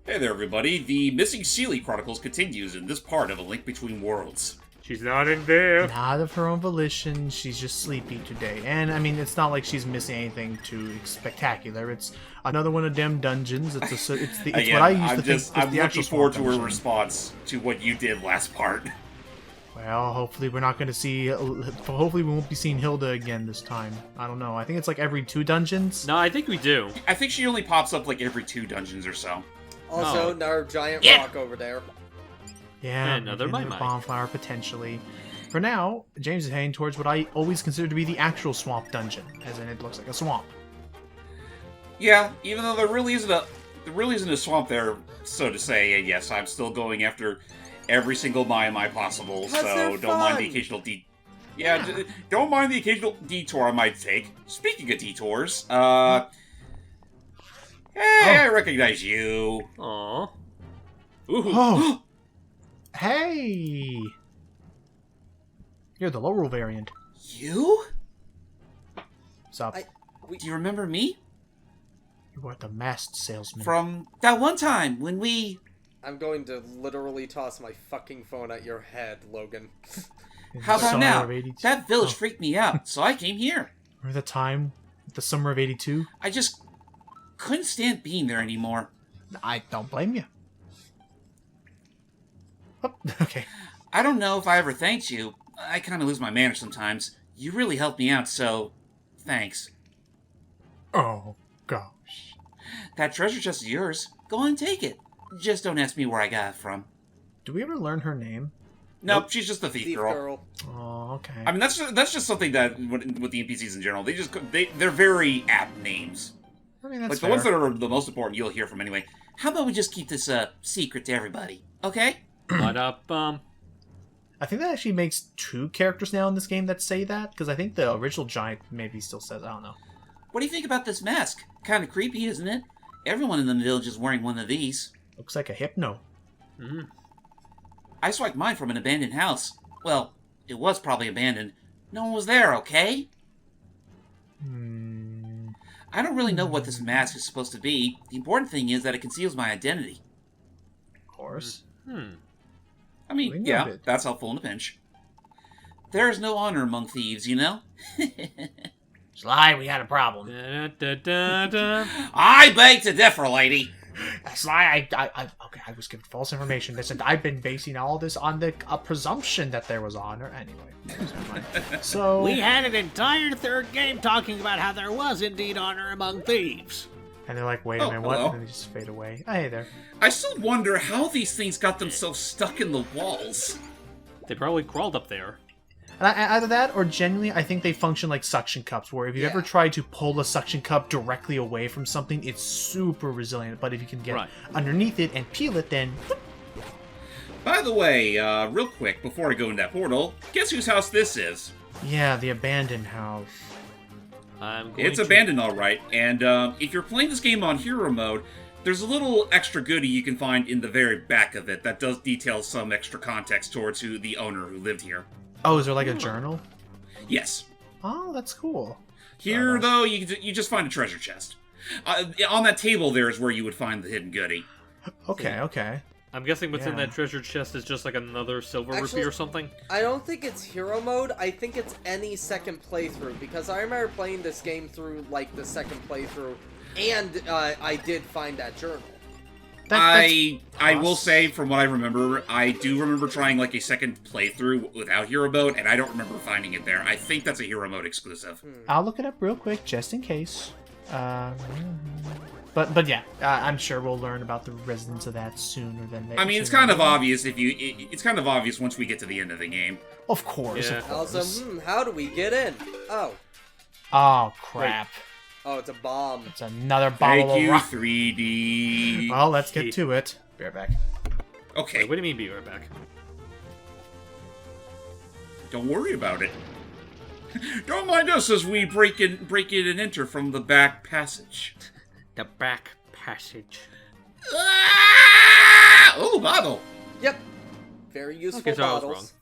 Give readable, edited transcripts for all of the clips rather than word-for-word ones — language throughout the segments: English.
Hey there, everybody. The Missing Sealy Chronicles continues in this part of A Link Between Worlds. She's not in there. Not of her own volition. She's just sleepy today. And, I mean, it's not like she's missing anything too spectacular. It's another one of them dungeons. It's what I used to think I'm was the actual looking forward to her dungeon. response to what you did last part. Well, hopefully we're not going to see... Hopefully we won't be seeing Hilda again this time. I don't know. I think it's like every 2 dungeons. No, I think we do. I think she only pops up like every 2 dungeons or so. Also, another giant rock over there. Yeah, another maybe Mai-Mai. bonfire potentially. For now, James is heading towards what I always consider to be the actual swamp dungeon, as in it looks like a swamp. Yeah, even though there really isn't a swamp there, so to say. And yes, I'm still going after every single Mai possible. So don't mind the occasional don't mind the occasional detour I might take. Speaking of detours, hey, I recognize you. Aww. Ooh. Oh! Hey! You're the low-roll variant. You? What's up? Do you remember me? You are the masked salesman. From that one time when we... I'm going to literally toss my fucking phone at your head, Logan. How about Summer now? of 82. That village freaked me out, so I came here. Remember the time? The summer of 82? I just couldn't stand being there anymore. I don't blame you. Oh, okay. I don't know if I ever thanked you. I kind of lose my manners sometimes. You really helped me out, so thanks. Oh, gosh. That treasure chest is yours. Go on and take it. Just don't ask me where I got it from. Do we ever learn her name? Nope, she's just a thief Thief girl. girl. Oh, okay. I mean, that's just something that with the NPCs in general, they're very apt names. I mean, that's Like the fair. ones that are the most important, you'll hear from anyway. How about we just keep this secret to everybody, okay? But I think that actually makes 2 characters now in this game that say that, because I think the original giant maybe still says, I don't know. What do you think about this mask? Kind of creepy, isn't it? Everyone in the village is wearing one of these. Looks like a hypno. I swiped mine from an abandoned house. Well, it was probably abandoned. No one was there, okay? I don't really know what this mask is supposed to be. The important thing is that it conceals my identity. Of course. I mean, We know yeah, it. that's helpful in a pinch. There is no honor among thieves, you know? Sly, we had a problem. I beg to differ, lady. Sly, okay, I was given false information. Listen, I've been basing all this on the presumption that there was honor. Anyway, never mind. So We had an entire third game talking about how there was indeed honor among thieves. and they're like, wait a Oh, minute, what? hello. And they just fade away. Oh, hey there. I still wonder how these things got themselves stuck in the walls. They probably crawled up there. And either that, or genuinely, I think they function like suction cups, where if you ever try to pull a suction cup directly away from something, it's super resilient. But if you can get underneath it and peel it, then... By the way, real quick, before I go in that portal, guess whose house this is? Yeah, the abandoned house. It's abandoned, alright, and if you're playing this game on hero mode, there's a little extra goodie you can find in the very back of it that does detail some extra context towards the owner who lived here. Oh, is there like a journal? Yes. Oh, that's cool. Here, though, you just find a treasure chest. On that table there is where you would find the hidden goodie. Okay. I'm guessing what's in Yeah. that treasure chest is just like another silver Actually- rupee or something. I don't think it's hero mode. I think it's any second playthrough, because I remember playing this game through, like, the second playthrough, and I did find that journal. I will say, from what I remember, I do remember trying like a second playthrough without hero mode, and I don't remember finding it there. I think that's a hero mode exclusive. I'll look it up real quick, just in case. But yeah, I'm sure we'll learn about the residents of that sooner than later. I mean, it's kind of obvious it's kind of obvious once we get to the end of the game. Of course, Yeah. of course. Also, how do we get in? Oh, crap. Oh, it's a bomb. It's another bottle Thank of you, rock. 3D. Well, let's get to it. Be right back. Okay, Wait, what do you mean be right back? don't worry about it. Don't mind us as we break in and enter from the back passage. The back passage. Ah! Oh, bottle. Yep. Very useful Okay, so I was bottles.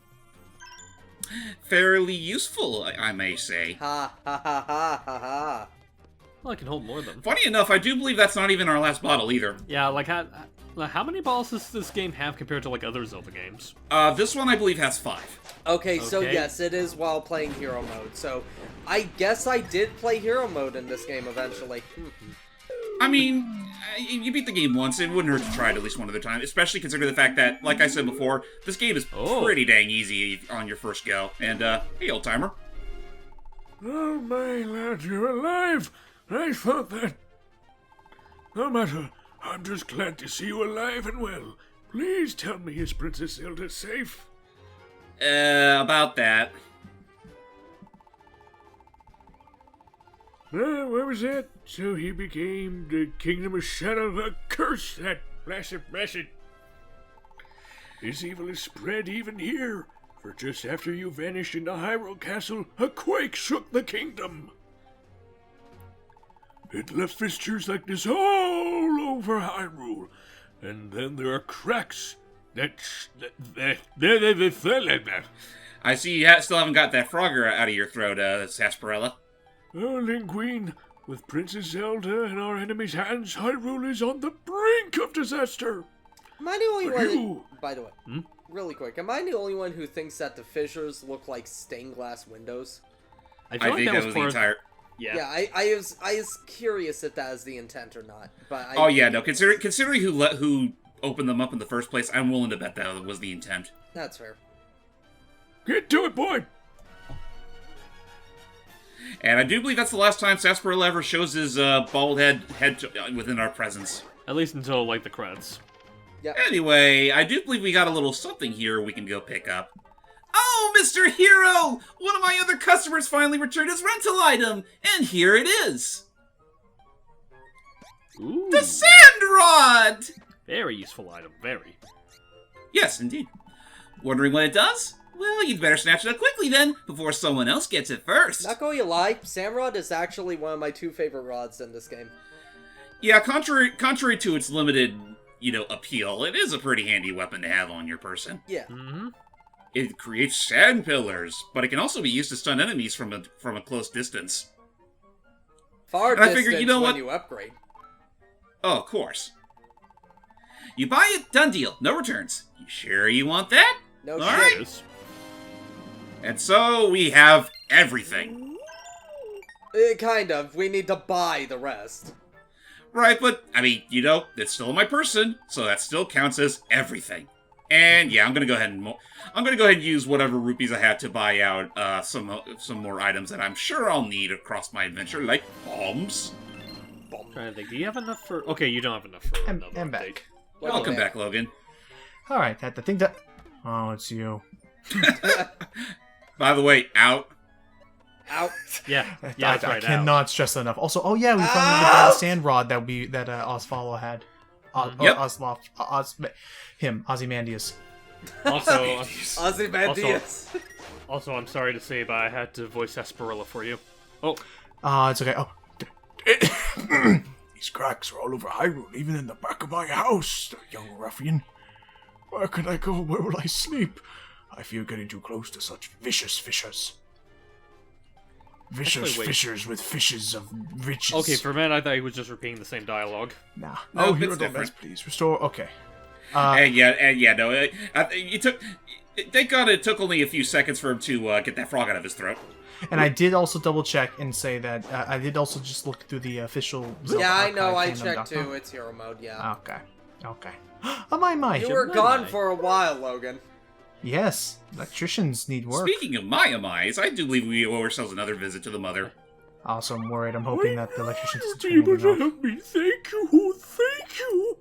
Fairly useful, I may say. Ha ha ha ha ha ha. Well, I can hold more of them. Funny enough, I do believe that's not even our last bottle either. Yeah, like how many balls does this game have compared to like other Zelda games? This one I believe has 5. Okay, so Okay. yes, it is while playing hero mode. So I guess I did play hero mode in this game eventually. I mean, you beat the game once, it wouldn't hurt to try it at least one other time, especially considering the fact that, like I said before, this game is pretty dang easy on your first go. And, hey, old-timer. Oh, my lad, you're alive. I thought that... No matter, I'm just glad to see you alive and well. Please tell me, is Princess Zelda safe? About that. Where was that? So he became the Kingdom of Shadow, a curse that blessed. His evil is spread even here, for just after you vanished in the Hyrule Castle, a quake shook the kingdom. It left fissures like this all over Hyrule, and then there are cracks that I see you still haven't got that frogger out of your throat, Sarsaparilla. Oh, Linguine, with Princess Zelda in our enemy's hands, Hyrule is on the brink of disaster. Am I the only But one? you- By the way, really quick, am I the only one who thinks that the fissures look like stained glass windows? I I feel think like that was the part of- entire... Yeah. I was curious if that is the intent or not. But Oh yeah, no. Considering who opened them up in the first place, I'm willing to bet that was the intent. That's fair. Get to it, boy! And I do believe that's the last time Sarsaparilla ever shows his bald head within our presence. At least until like the credits. Anyway, I do believe we got a little something here we can go pick up. Oh, Mr. Hero! One of my other customers finally returned his rental item, and here it is. Ooh. The Sand Rod! Very useful item. Very. Yes, indeed. Wondering what it does? Well, you'd better snatch it up quickly then, before someone else gets it first. Not going to lie, Samrod is actually one of my 2 favorite rods in this game. Yeah, contrary to its limited, appeal, it is a pretty handy weapon to have on your person. Yeah. Mm-hmm. It creates sand pillars, but it can also be used to stun enemies from a close distance. Far And I distance figured, you know when what? you upgrade. Oh, of course. You buy it, done deal, no returns. You sure you want that? No All shit. right. Yes. And so we have everything. Kind of. We need to buy the rest. Right, but, I mean, it's still in my person, so that still counts as everything. And yeah, I'm gonna go ahead and use whatever rupees I have to buy out some more items that I'm sure I'll need across my adventure, like bombs. Trying to think. Do you have enough for? Okay, you don't have enough for I'm another back. update. Welcome back, Logan. All right, I think that. Oh, it's you. By the way, out. Out. Yeah, I that's right. cannot stress that enough. Also, oh yeah, we finally got the sand rod that Osvaldo had. Yep. Ozymandias. Also, Ozymandias. also, I'm sorry to say, but I had to voice Asperilla for you. Oh, It's okay. Oh, These cracks are all over Hyrule, even in the back of my house, the young ruffian. Where can I go? Where will I sleep? I fear getting too close to such vicious fissures. Vicious Actually, wait. fissures with fishes of riches. okay. For a minute, I thought he was just repeating the same dialogue. nah. No, Oh, it's Hero different. please. Restore. Okay. No. It took. Thank God it took only a few seconds for him to get that frog out of his throat. And I did also double check and say that I did also just look through the official. Zelda Yeah, I know. I archive checked fandom.com. too. It's hero mode. Yeah. Okay. Okay. Oh my. You were my, gone my. for a while, Logan. Yes, electricians need work. Speaking of my Amais, I do believe we owe ourselves another visit to the mother. Also, I'm worried. I'm hoping that the electrician You'll doesn't be turn able to anything off. help me. Thank you. Thank you.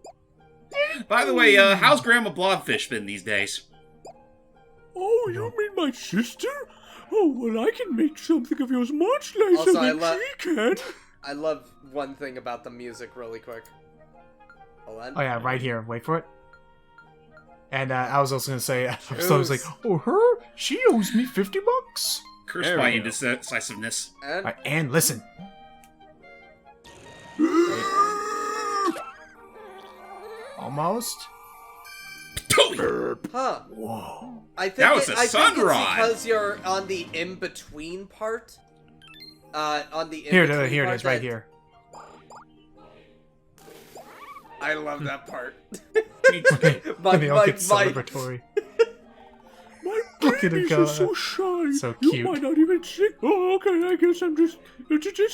By the way, how's Grandma Blobfish been these days? Oh, you mean my sister? Oh, well, I can make something of yours much nicer Also, I than she can. I love one thing about the music really quick. Hold on. Oh yeah, right here. Wait for it. And I was also gonna say, I was like, oh, her? She owes me $50. Cursed There by we go. indecisiveness. And Right, and listen. Almost. huh. Whoa. I think That was a I think sun it's rod. because you're on the in-between part. On the Here in-between it part is, right that- here. I love that part. Okay, My- they all my- get my- celebratory. My Look at him babies go. are so shy. So You cute. might not even see. Oh, okay. I guess I'm just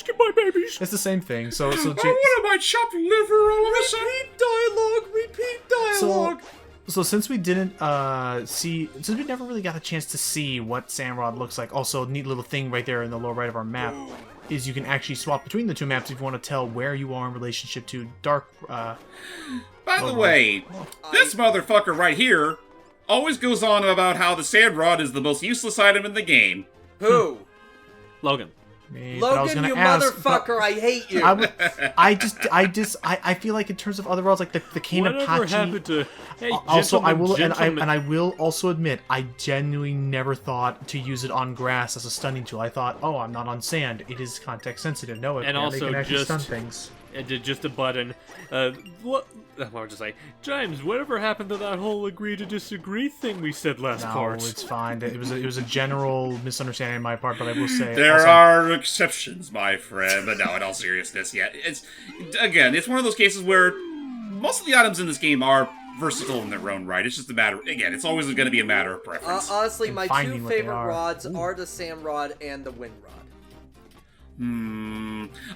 get my babies. It's the same thing. So Oh, James, what am I, chopped liver all of a sudden? Repeat dialogue. So since we didn't since we never really got a chance to see what Sandrod looks like, also a neat little thing right there in the lower right of our map is you can actually swap between the two maps if you want to tell where you are in relationship to Dark. By the way, this motherfucker right here always goes on about how the sand rod is the most useless item in the game. Who? Logan. But I was Logan, gonna you ask, motherfucker! I hate you. I feel like in terms of other rods, like the Whatever happened Kanapachi. to... Hey, Also, I will gentlemen. and I will also admit, I genuinely never thought to use it on grass as a stunning tool. I thought, oh, I'm not on sand. It is context sensitive. No, it And apparently also can actually just- stun things. And did just a button. What? I'll just say, James, whatever happened to that whole agree to disagree thing we said last No, part? it's fine. It was a general misunderstanding on my part, but I will say There also, are exceptions, my friend, but no, in all seriousness, yeah. It's one of those cases where most of the items in this game are versatile in their own right. It's just a matter, again, it's always going to be a matter of preference. Honestly, my finding two what they favorite are. rods are the Sand Rod and the Wind Rod.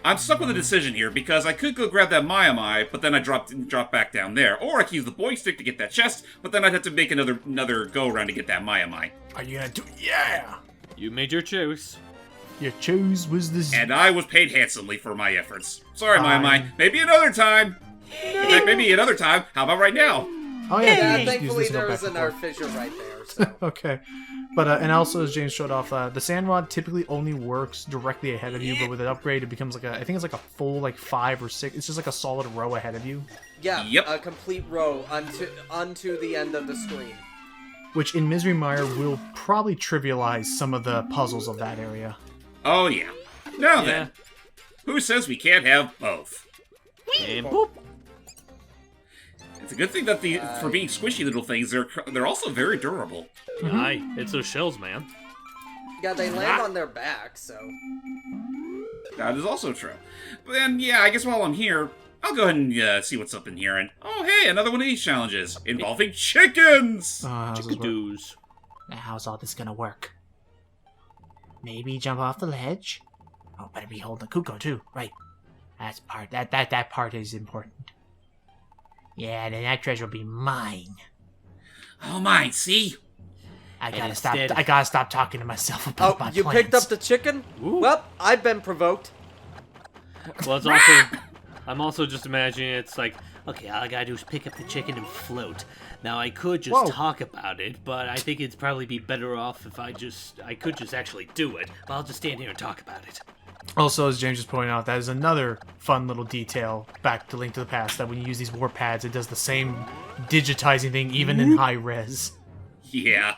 I'm stuck with a decision here, because I could go grab that Mai, but then I drop back down there. Or I could use the boy stick to get that chest, but then I'd have to make another go-around to get that Mai. Are you gonna do? Yeah. You made your choice. Your choice was this. And I was paid handsomely for my efforts. Sorry, Fine. Mai. Maybe another time. In fact, maybe another time. How about right now? Oh yeah. Yeah, you can just use thankfully this one there back was and an forth. fissure right there. So. Okay. But and also as James showed off, the sand rod typically only works directly ahead of you, but with an upgrade it becomes I think it's like a full 5 or 6. It's just like a solid row ahead of you, Yeah, Yep. a complete row onto the end of the screen. which in Misery Mire will probably trivialize some of the puzzles of that area. Oh, yeah. Now Yeah. then, who says we can't have both? And boop. It's a good thing that for being squishy little things, they're also very durable. Aye, it's those shells, man. Yeah, they land on their back, so. That is also true. But then, yeah, I guess while I'm here, I'll go ahead and see what's up in here. And oh, hey, another one of these challenges involving chickens. How's this work? Chickadoos. Now, how's all this gonna work? Maybe jump off the ledge. Oh, better be holding Kuko too. Right. That part is important. Yeah, then that treasure will be mine. Oh, mine. See. I And gotta stop. instead- I gotta stop talking to myself about Oh, my you plans. picked up the chicken? Ooh. Well, I've been provoked. Well, it's also... I'm also just imagining it's like, okay, all I gotta do is pick up the chicken and float. Now, I could just Whoa. talk about it, but I think it'd probably be better off if I could just actually do it. But I'll just stand here and talk about it. Also, as James just pointed out, that is another fun little detail back to Link to the Past, that when you use these warp pads, it does the same digitizing thing even in high res. Yeah.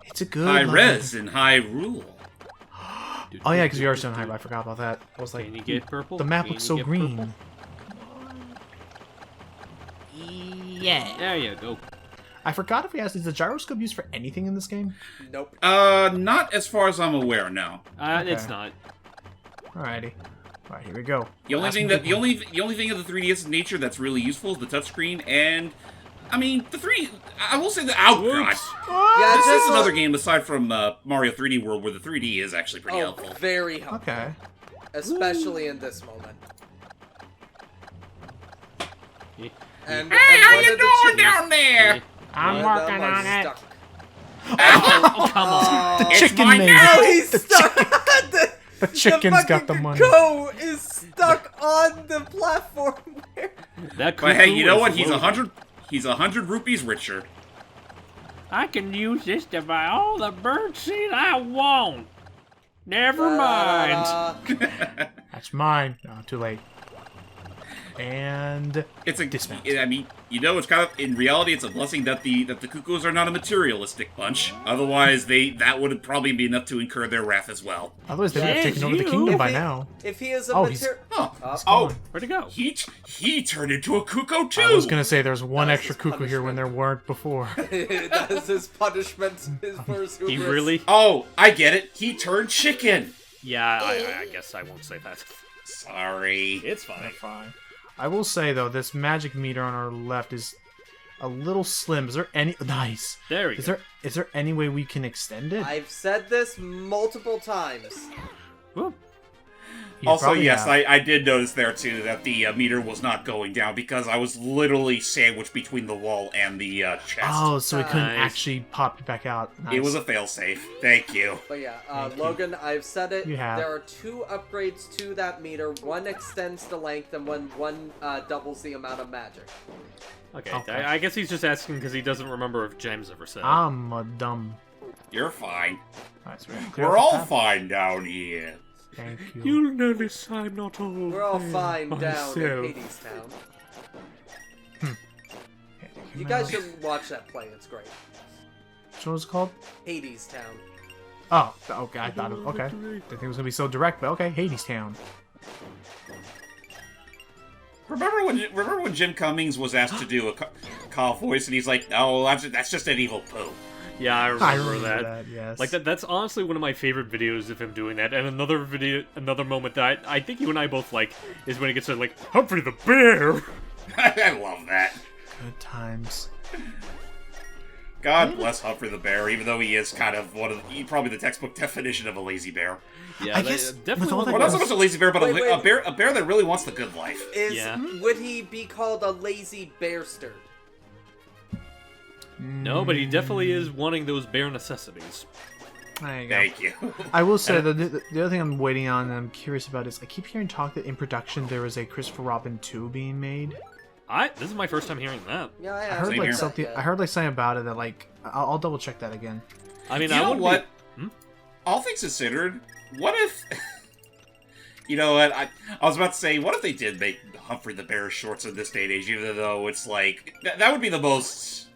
It's a good High level. res and high rule. Oh yeah, because we are still in high res. I forgot about that. I was like, Can you get purple? the map Can looks you so get green. purple? Yeah. There you go. I forgot if we asked, is the gyroscope used for anything in this game? Nope. Not as far as I'm aware, no. It's Okay. not. Alrighty. Alright, here we go. The only Last thing one, that big one. the only thing of the 3DS nature that's really useful is the touchscreen, and I mean I will say that God, Yeah, this just is another game aside from Mario 3D World where the 3D is actually pretty Oh, helpful. very helpful. Okay. Especially in this moment. Yeah. And, Hey, and how one you of the doing chickens- down there? I'm one of working them are on it. stuck. Oh, come on. The It's chicken mine man. now! Oh, he's stuck! The chicken's got the fucking money. Go is stuck on the platform. That But hey, cuckoo you know is what? He's loaded. 100 rupees richer. I can use this to buy all the bird seed I want. Never mind. That's mine. No, too late. And It's a Dismount. I mean, you know, it's kind of in reality, it's a blessing that the cuckoos are not a materialistic bunch. Otherwise, that would probably be enough to incur their wrath as well. otherwise they would have taken over the you. kingdom by If he- now. If he is a Oh, he's- material... Huh? Oh, Where'd it go? He turned into a cuckoo too. I was gonna say there's one That was extra his cuckoo here when there weren't before. that is his punishment. His first He hubris. really? Oh, I get it. He turned chicken. Yeah, I guess I won't say that. Sorry. It's fine. Fine. I will say though, this magic meter on our left is a little slim. Is there any nice? There we go. Is there any way we can extend it? I've said this multiple times. Whoop. You Also, probably yes, have. I did notice there too that the meter was not going down because I was literally sandwiched between the wall and the chest. Oh, so it couldn't Nice. actually pop it back out. Nice. It was a failsafe. Thank you. But yeah, Thank you. Logan, I've said it. You have. There are 2 upgrades to that meter. One extends the length, and one doubles the amount of magic. Okay, Okay. I guess he's just asking because he doesn't remember if James ever said. I'm a dumb. You're fine. Alright, so clear We're out the all path. fine down here. Thank you. You'll notice I'm not all We're all fine down myself. in Hades Town. Okay, thank You man. guys should watch that play. It's great. What was it called? Hades Town. Oh, okay. I thought it. Okay. Didn't think it was gonna be so direct, but okay. Hades Town. Remember when Jim Cummings was asked to do a call voice and he's like, "Oh, that's just an evil poo." Yeah, I remember, that. Yes. Like that's honestly one of my favorite videos of him doing that. And another moment that I think you and I both like is when he gets to like Humphrey the Bear. I love that. Good times. God bless Humphrey the Bear, even though he is kind of probably the textbook definition of a lazy bear. Yeah, I guess definitely with all one of that Well, the not so much a lazy bear, but Wait, a bear that really wants the good life. Yeah. Would he be called a lazy bearster? No, but he definitely is wanting those bare necessities. There you go. Thank you. I will say the other thing I'm waiting on and I'm curious about is I keep hearing talk that in production there is a Christopher Robin 2 being made. This is my first time hearing that. Yeah, I I heard Same like here. something. I heard like something about it that like I'll double check that again. I mean, You I know wouldn't what? Be... All things considered, what if... You know what? I was about to say, what if they did make Humphrey the Bear shorts in this day and age, even though it's like... That would be the most,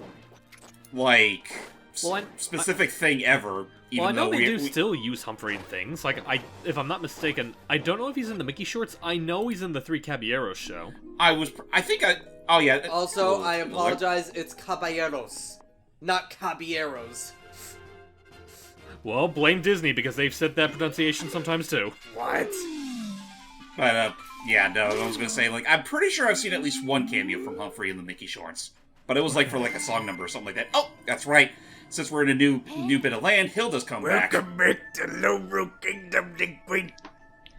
like, Well, specific thing ever. Even Well, I know though they do we still use Humphrey in things. Like, if I'm not mistaken, I don't know if he's in the Mickey shorts. I know he's in the Three Caballeros show. Oh, yeah. Also, I apologize. It's caballeros, not caballeros. Well, blame Disney because they've said that pronunciation sometimes too. What? But, yeah, no, I was gonna say, like, I'm pretty sure I've seen at least one cameo from Humphrey in the Mickey shorts. But it was, like, for, like, a song number or something like that. Oh, that's right. Since we're in a new bit of land, Hilda's come back. Welcome back to Lowbrook Kingdom, the Queen.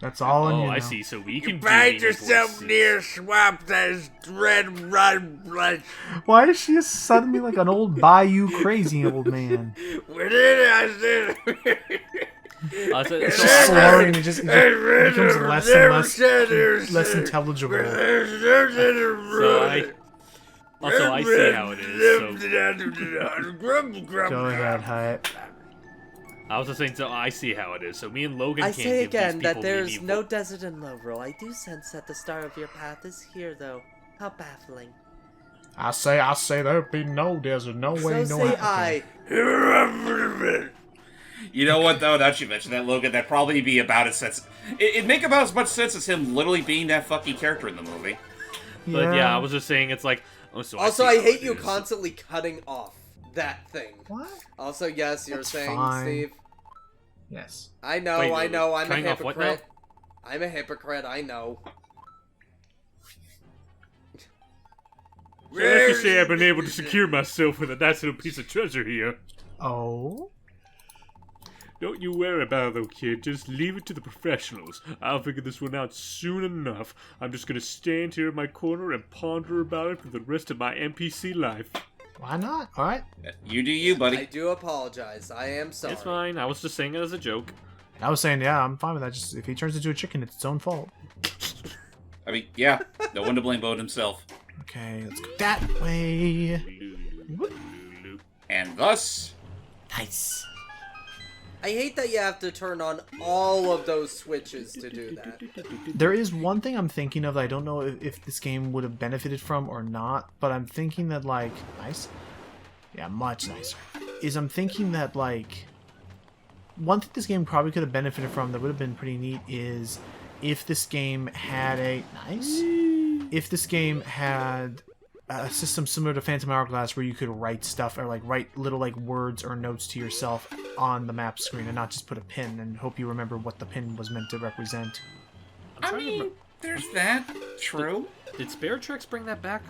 That's all I Oh, need. I now. see. So we can Find do yourself voices. near a swamp that is red run blood. Why is she suddenly like an old bayou crazy old man? Within I said. So It's so just I- slurring. It just becomes less and less intelligible. Also, I see how it is. So Go ahead, Hyatt. I was just saying, so I see how it is. So me and Logan I can't say give these again that people there's meaningful- no desert in Lovro. I do sense that the star of your path is here, though. How baffling. I say there'd be no desert, no way, So no say way. I. You know what, though? Now that you mention that, Logan, that'd probably be about as sense... It'd make about as much sense as him literally being that fucking character in the movie. But yeah, I was just saying, it's like. Oh, so Also, see I how hate it you is. constantly cutting off that thing. What? Also, yes, you're That's saying, fine. Steve. Yes. I know, Wait, I know, I'm a cutting off what now? hypocrite. I'm a hypocrite, I know. So let's just say I've been able to secure myself with a nice little piece of treasure here. Oh. Don't you worry about it, though, kid. Just leave it to the professionals. I'll figure this one out soon enough. I'm just gonna stand here in my corner and ponder about it for the rest of my NPC life. Why not? All right. You do you, I buddy. do apologize. I am sorry. It's fine. I was just saying it as a joke. I was saying, yeah, I'm fine with that. Just if he turns into a chicken, it's its own fault. I mean, yeah, no one to blame but himself. Okay, let's go that way. And thus... Nice. I hate that you have to turn on all of those switches to do that. There is one thing I'm thinking of that I don't know if this game would have benefited from or not, but I'm thinking that, like, nice? Yeah, much nicer. Is I'm thinking that, like, one thing this game probably could have benefited from that would have been pretty neat is if this game had a... Nice? If this game had a system similar to Phantom Hourglass where you could write stuff or, like, write little, like, words or notes to yourself on the map screen and not just put a pin and hope you remember what the pin was meant to represent. I'm trying to There's that. True. Did Spirit Tracks bring that back?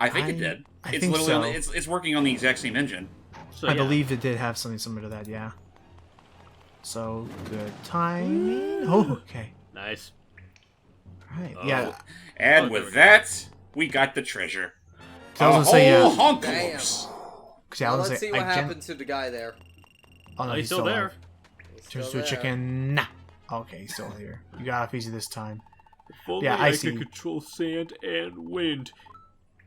I think it did. I It's think literally so. it's working on the exact same engine. So, I yeah. believe it did have something similar to that, yeah. So, good timing. Oh, okay. Nice. Right, Oh. yeah. And Oh, there we with go. that, we got the treasure. So I was A gonna say, whole yeah. hunk Damn. loose. 'Cause yeah, I Now was let's gonna see say, what happened to the guy there. Oh, no, he's still alive. there. He's Turns still to a there. chicken. Nah. Okay, he's still here. You got off easy this time. If only Yeah, I I see. could control sand and wind.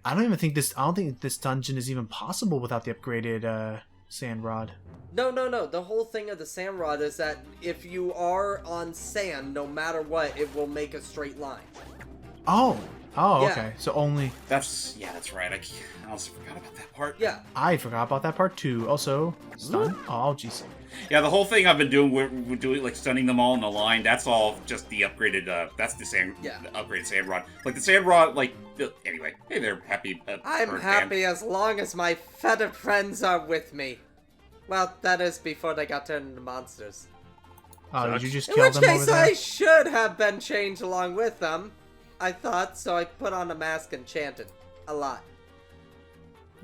I don't think this dungeon is even possible without the upgraded sand rod. No. The whole thing of the sand rod is that if you are on sand, no matter what, it will make a straight line. Oh. Oh, Yeah. okay. So only That's right. I also forgot about that part. Yeah. I forgot about that part too. Also, stun. Oh, jeez. Yeah, the whole thing I've been doing, we're doing like stunning them all in a line. That's all just the upgraded. That's the sand. Yeah. The upgraded sand rod. Like the sand rod. Like anyway. Hey there, happy. I'm bird happy as long as my feathered friends are with me. Well, that is before they got turned into monsters. Oh, did you just In kill which them over case, there? I should have been changed along with them. I thought, so I put on a mask and chanted. A lot.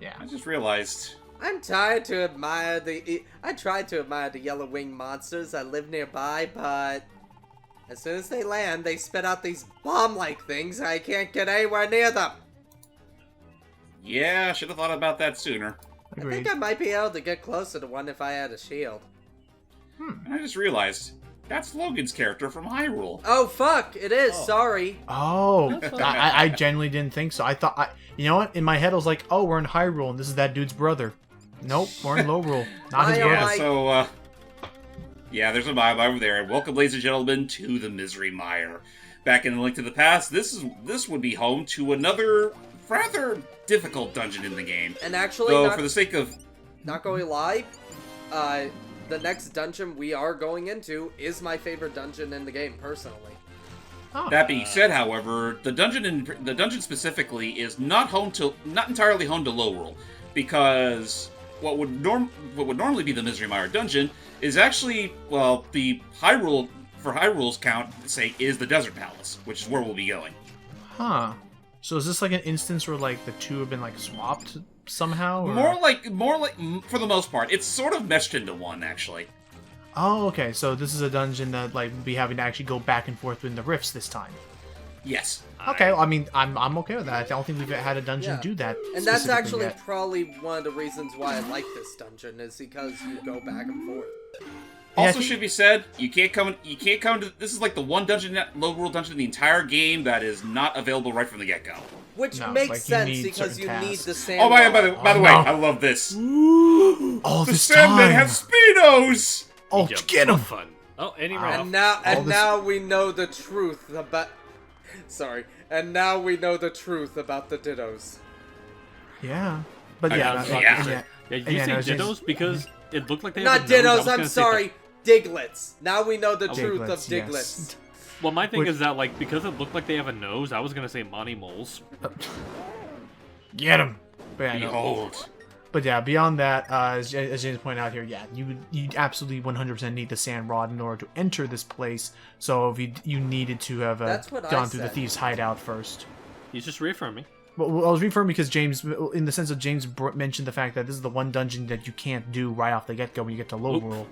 Yeah. I just realized. I'm tired to admire I tried to admire the yellow-winged monsters that live nearby, but as soon as they land, they spit out these bomb-like things. I can't get anywhere near them. Yeah, I should have thought about that sooner. I Agreed. think I might be able to get closer to one if I had a shield. And I just realized that's Logan's character from Hyrule. Oh, fuck! It is, sorry. Oh, That's fine. I genuinely didn't think so. I thought, you know what? In my head, I was like, oh, we're in Hyrule, and this is that dude's brother. Nope, we're in Lowrule. Not his My, oh brother. my- So, yeah, there's a mime over there. And welcome, ladies and gentlemen, to the Misery Mire. Back in the Link to the Past, this would be home to another rather difficult dungeon in the game. And actually, Though, not, for the sake of not going to lie, the next dungeon we are going into is my favorite dungeon in the game, personally. Oh. that being said, however, the dungeon specifically is not entirely home to Lowrule, because what would normally be the Misery Mire dungeon is actually, well, the Hyrule, for Hyrule's count sake, is the Desert Palace, which is where we'll be going. Huh. So is this like an instance where like the two have been like swapped somehow? Or... More like, for the most part, it's sort of meshed into one, actually. Oh, okay. So this is a dungeon that like we'll be having to actually go back and forth in the rifts this time. Yes. Okay. I mean, I'm okay with that. I don't think we've had a dungeon Yeah. do that. And that's specifically actually yet. probably one of the reasons why I like this dungeon, is because you go back and forth. Yeah, I Also, think- should be said, you can't come to. This is like the one dungeon, Lowrule dungeon in the entire game that is not available right from the get-go. Which No, makes like, you sense need because certain you need tasks. the sand. Oh, by rod. the way, no. I love this. Oh, The this Sandmen time. have speedos. Oh, Jump get him! fun. Oh, and he Wow. ran And off. now, All this- now we know the truth about. Sorry. And now we know the truth about the Dittos. Yeah. But I yeah, mean, yeah, yeah. yeah. Yeah, you Yeah, no, say it's just- dittos because it looked like they Not have a nose. I Dittos. was I'm gonna say sorry. Diglets. Now we know the Oh, truth of Diglets, Diglets. yes. Well, my thing Which- is that like because it looked like they have a nose, I was gonna say Monty Moles. Get him! But yeah, no. Behold. But yeah, beyond that, as James pointed out here, yeah, you absolutely 100% need the sand rod in order to enter this place. So if you needed to have That's what I gone through the said. thieves' hideout first. He's just reaffirming. Well, I was referring because James, in the sense of James mentioned the fact that this is the one dungeon that you can't do right off the get-go when you get to Low Oop. Rule.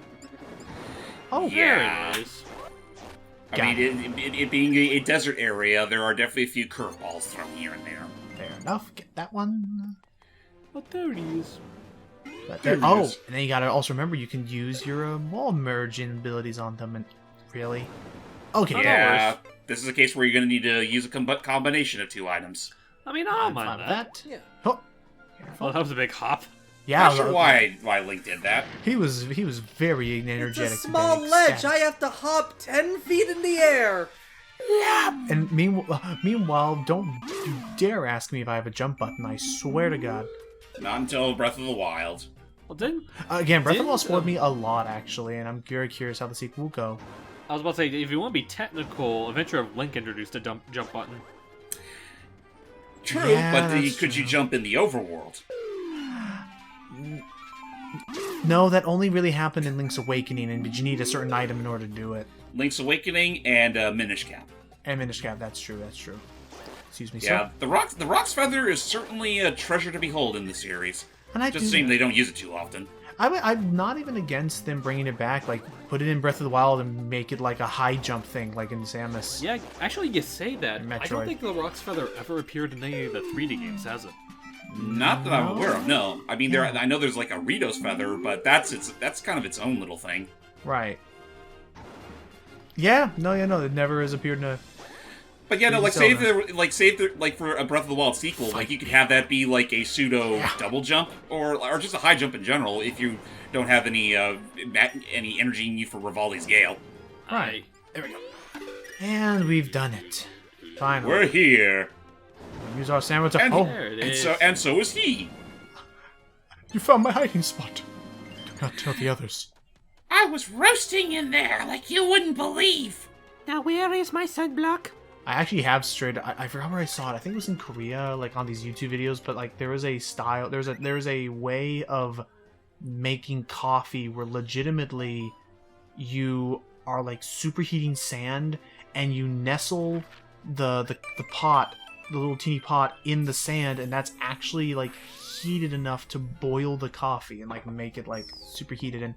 Oh, Yeah. Very nice. I Got mean, it being a desert area, there are definitely a few curveballs thrown here and there. fair enough. Get that one. But there he is. But There it oh, is. and then you gotta also remember you can use your wall merging abilities on them. And really, okay, Oh, Yeah, this is a case where you're going to need to use a combination of two items. I mean, I don't I'm fine mind with that. that. Yeah. Oh, careful. Oh, that was a big hop. Yeah, Not sure why Link did that. he was very It's energetic. a small today. ledge. Stat. I have to hop 10 feet in the air. And meanwhile, don't you dare ask me if I have a jump button. I swear to God. Not until Breath of the Wild. Well, then Again, Breath of the Wild Didn't, spoiled me a lot actually, and I'm very curious how the sequel will go. I was about to say, if you want to be technical, Adventure of Link introduced a jump button. True, Yeah, but that's could you true. jump in the overworld? No, that only really happened in Link's Awakening, and did you need a certain item in order to do it? Link's Awakening and Minish Cap. And Minish Cap, that's true, that's true. Excuse me, Yeah, sir. the Rock's Feather is certainly a treasure to behold in the series. And I Just do seems that. they don't use it too often. I'm not even against them bringing it back. Like, put it in Breath of the Wild and make it like a high jump thing, like in Samus. Yeah, actually, you say that. And I Metroid. don't think the Rock's Feather ever appeared in any of the 3D games, has it? Not that I'm aware of. No, I mean I know there's like a Rito's Feather, but that's kind of its own little thing. Right. Yeah, no, it never has appeared in a... But yeah, no, like Zelda. save the like for a Breath of the Wild sequel, like you could have that be like a pseudo double jump or just a high jump in general if you don't have any energy in you for Rivali's Gale. Right. There we go. And we've done it. Finally. We're here, Use our sandwich. and, Oh, There it and is. so is he. you found my hiding spot. Do not tell the others. I was roasting in there like you wouldn't believe. Now where is my sunblock? I actually have strayed. I forgot where I saw it. I think it was in Korea, like on these YouTube videos. But like, there was a style. There's a way of making coffee where legitimately you are like superheating sand and you nestle the pot, the little teeny pot, in the sand, and that's actually like heated enough to boil the coffee and like make it like superheated. And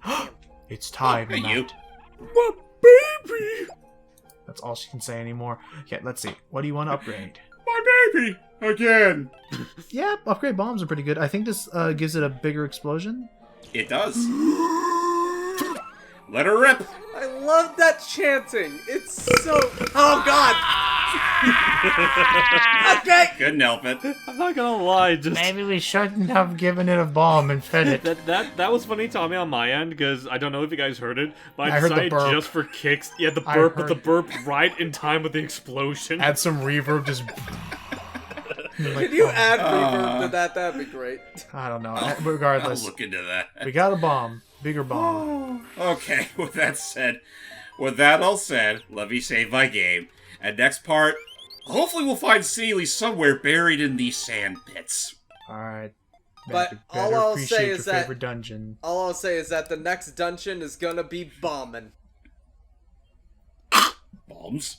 it's time. Hey, you. Matt. My baby! That's all she can say anymore. Okay, let's see. What do you want to upgrade? My baby again. Yeah, upgrade bombs are pretty good. I think this gives it a bigger explosion. It does. Let her rip. I love that chanting. It's so. Oh God. Okay. Couldn't help it. I'm not gonna lie, just... Maybe we shouldn't have given it a bomb and fed it. That was funny, Tommy, on my end, because I don't know if you guys heard it, but I I heard the decided burp. just for kicks, the I burp, but heard- the burp right in time with the explosion. Add some reverb, just. Can you add reverb to that? That'd be great. I don't know. I'll Regardless, look into that. we got a bomb. Bigger bomb. Okay, with that all said, let me save my game. And next part, hopefully we'll find Sealy somewhere buried in these sand pits. Alright. But You all better I'll appreciate say your is that- favorite dungeon. All I'll say is that the next dungeon is gonna be bombing. Bombs?